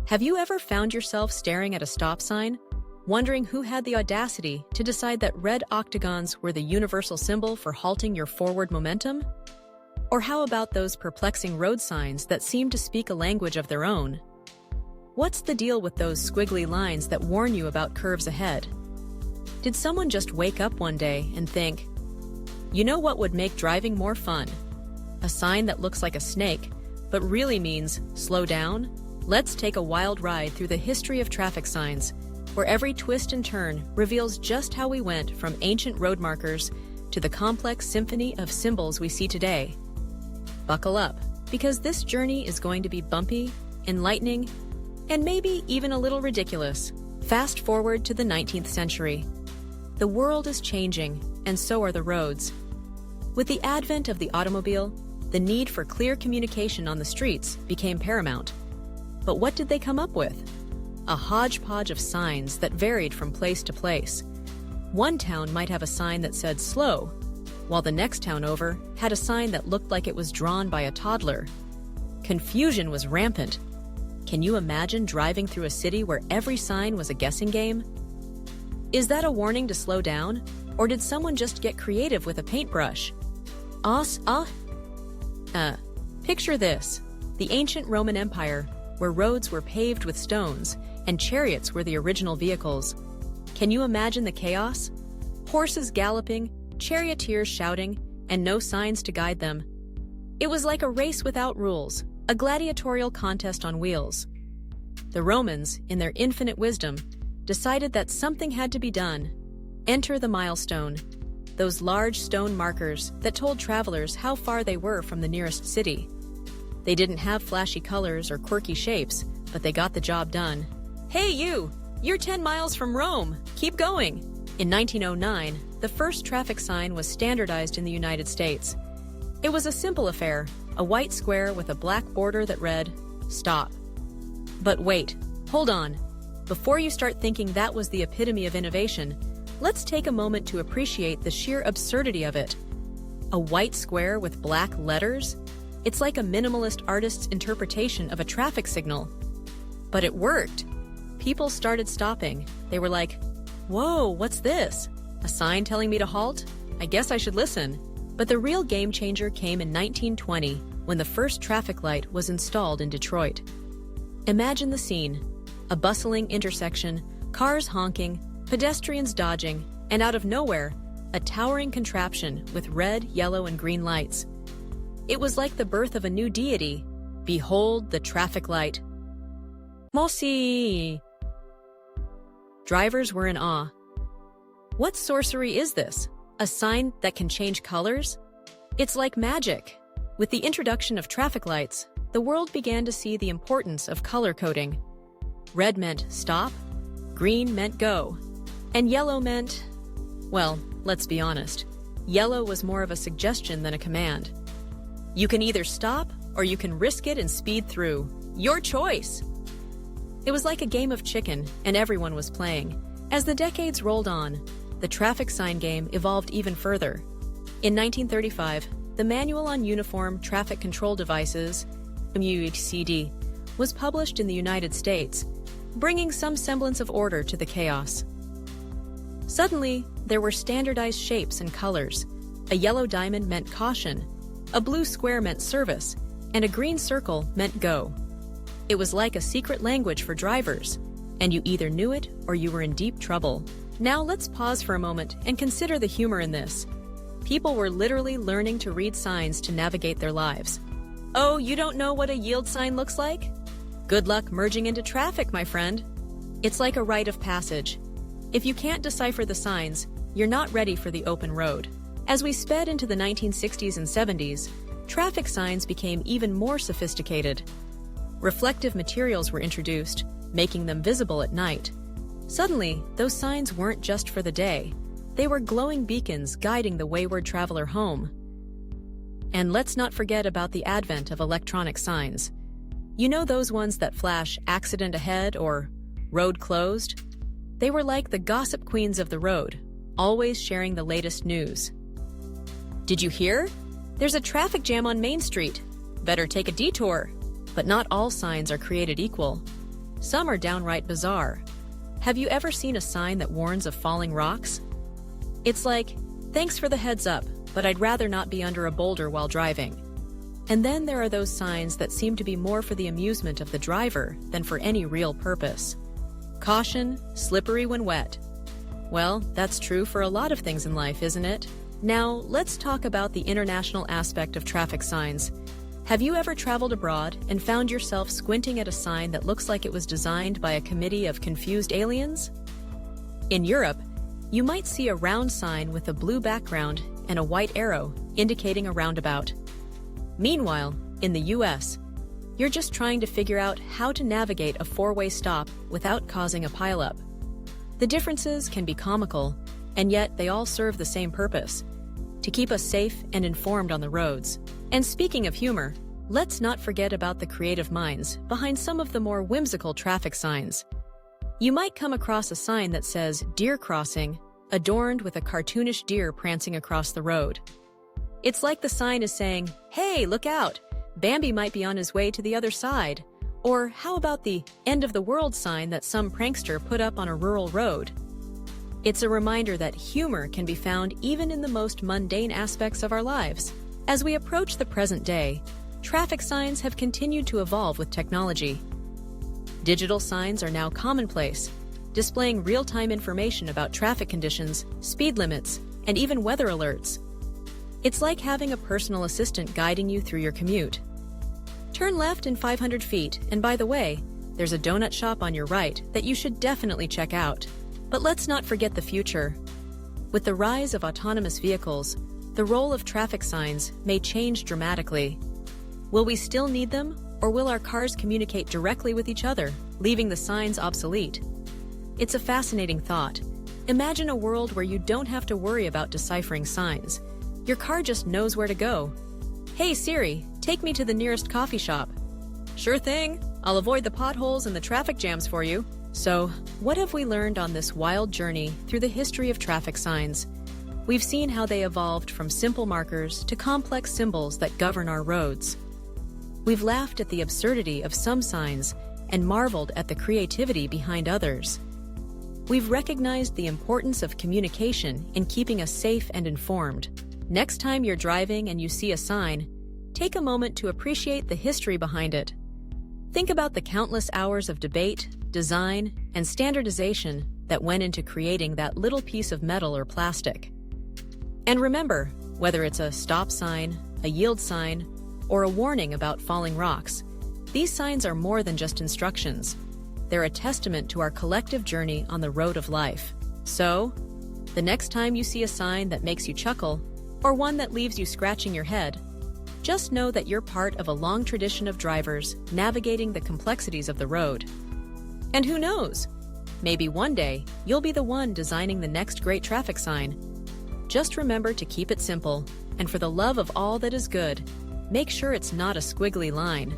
Have you ever found yourself staring at a stop sign, wondering who had the audacity to decide that red octagons were the universal symbol for halting your forward momentum? Or how about those perplexing road signs that seem to speak a language of their own? What's the deal with those squiggly lines that warn you about curves ahead? Did someone just wake up one day and think, you know what would make driving more fun? A sign that looks like a snake, but really means slow down? Let's take a wild ride through the history of traffic signs, where every twist and turn reveals just how we went from ancient road markers to the complex symphony of symbols we see today. Buckle up, because this journey is going to be bumpy, enlightening, and maybe even a little ridiculous. Fast forward to the 19th century. The world is changing, and so are the roads. With the advent of the automobile, the need for clear communication on the streets became paramount. But what did they come up with? A hodgepodge of signs that varied from place to place. One town might have a sign that said slow, while the next town over had a sign that looked like it was drawn by a toddler. Confusion was rampant. Can you imagine driving through a city where every sign was a guessing game? Is that a warning to slow down, or did someone just get creative with a paintbrush? Picture this: the ancient Roman Empire, where roads were paved with stones and chariots were the original vehicles. Can you imagine the chaos? Horses galloping, charioteers shouting, and no signs to guide them. It was like a race without rules, a gladiatorial contest on wheels. The Romans, in their infinite wisdom, decided that something had to be done. Enter the milestone, those large stone markers that told travelers how far they were from the nearest city. They didn't have flashy colors or quirky shapes, but they got the job done. Hey you! You're 10 miles from Rome! Keep going! In 1909, the first traffic sign was standardized in the United States. It was a simple affair, a white square with a black border that read, "Stop." But wait, hold on. Before you start thinking that was the epitome of innovation, let's take a moment to appreciate the sheer absurdity of it. A white square with black letters? It's like a minimalist artist's interpretation of a traffic signal. But it worked. People started stopping. They were like, whoa, what's this? A sign telling me to halt? I guess I should listen. But the real game changer came in 1920, when the first traffic light was installed in Detroit. Imagine the scene: a bustling intersection, cars honking, pedestrians dodging, and out of nowhere, a towering contraption with red, yellow, and green lights. It was like the birth of a new deity. Behold the traffic light. Mosi! Drivers were in awe. What sorcery is this? A sign that can change colors? It's like magic. With the introduction of traffic lights, the world began to see the importance of color coding. Red meant stop, green meant go, and yellow meant, well, let's be honest, yellow was more of a suggestion than a command. You can either stop or you can risk it and speed through. Your choice! It was like a game of chicken, and everyone was playing. As the decades rolled on, the traffic sign game evolved even further. In 1935, the Manual on Uniform Traffic Control Devices, MUTCD, was published in the United States, bringing some semblance of order to the chaos. Suddenly, there were standardized shapes and colors. A yellow diamond meant caution, a blue square meant service, and a green circle meant go. It was like a secret language for drivers, and you either knew it or you were in deep trouble. Now let's pause for a moment and consider the humor in this. People were literally learning to read signs to navigate their lives. Oh, you don't know what a yield sign looks like? Good luck merging into traffic, my friend. It's like a rite of passage. If you can't decipher the signs, you're not ready for the open road. As we sped into the 1960s and 70s, traffic signs became even more sophisticated. Reflective materials were introduced, making them visible at night. Suddenly, those signs weren't just for the day. They were glowing beacons guiding the wayward traveler home. And let's not forget about the advent of electronic signs. You know those ones that flash "accident ahead" or "road closed"? They were like the gossip queens of the road, always sharing the latest news. Did you hear? There's a traffic jam on Main Street. Better take a detour. But not all signs are created equal. Some are downright bizarre. Have you ever seen a sign that warns of falling rocks? It's like, "Thanks for the heads up, but I'd rather not be under a boulder while driving." And then there are those signs that seem to be more for the amusement of the driver than for any real purpose. Caution, slippery when wet. Well, that's true for a lot of things in life, isn't it? Now, let's talk about the international aspect of traffic signs. Have you ever traveled abroad and found yourself squinting at a sign that looks like it was designed by a committee of confused aliens? In Europe, you might see a round sign with a blue background and a white arrow indicating a roundabout. Meanwhile, in the US, you're just trying to figure out how to navigate a four-way stop without causing a pileup. The differences can be comical, and yet they all serve the same purpose: to keep us safe and informed on the roads. And speaking of humor, let's not forget about the creative minds behind some of the more whimsical traffic signs. You might come across a sign that says "Deer Crossing," adorned with a cartoonish deer prancing across the road. It's like the sign is saying, "Hey, look out! Bambi might be on his way to the other side." Or how about the "End of the World" sign that some prankster put up on a rural road? It's a reminder that humor can be found even in the most mundane aspects of our lives. As we approach the present day, traffic signs have continued to evolve with technology. Digital signs are now commonplace, displaying real-time information about traffic conditions, speed limits, and even weather alerts. It's like having a personal assistant guiding you through your commute. Turn left in 500 feet, and by the way, there's a donut shop on your right that you should definitely check out. But let's not forget the future. With the rise of autonomous vehicles, the role of traffic signs may change dramatically. Will we still need them, or will our cars communicate directly with each other, leaving the signs obsolete? It's a fascinating thought. Imagine a world where you don't have to worry about deciphering signs. Your car just knows where to go. "Hey Siri, take me to the nearest coffee shop." "Sure thing. I'll avoid the potholes and the traffic jams for you." So, what have we learned on this wild journey through the history of traffic signs? We've seen how they evolved from simple markers to complex symbols that govern our roads. We've laughed at the absurdity of some signs and marveled at the creativity behind others. We've recognized the importance of communication in keeping us safe and informed. Next time you're driving and you see a sign, take a moment to appreciate the history behind it. Think about the countless hours of debate, design, and standardization that went into creating that little piece of metal or plastic. And remember, whether it's a stop sign, a yield sign, or a warning about falling rocks, these signs are more than just instructions. They're a testament to our collective journey on the road of life. So, the next time you see a sign that makes you chuckle, or one that leaves you scratching your head, just know that you're part of a long tradition of drivers navigating the complexities of the road. And who knows? Maybe one day you'll be the one designing the next great traffic sign. Just remember to keep it simple, and for the love of all that is good, make sure it's not a squiggly line.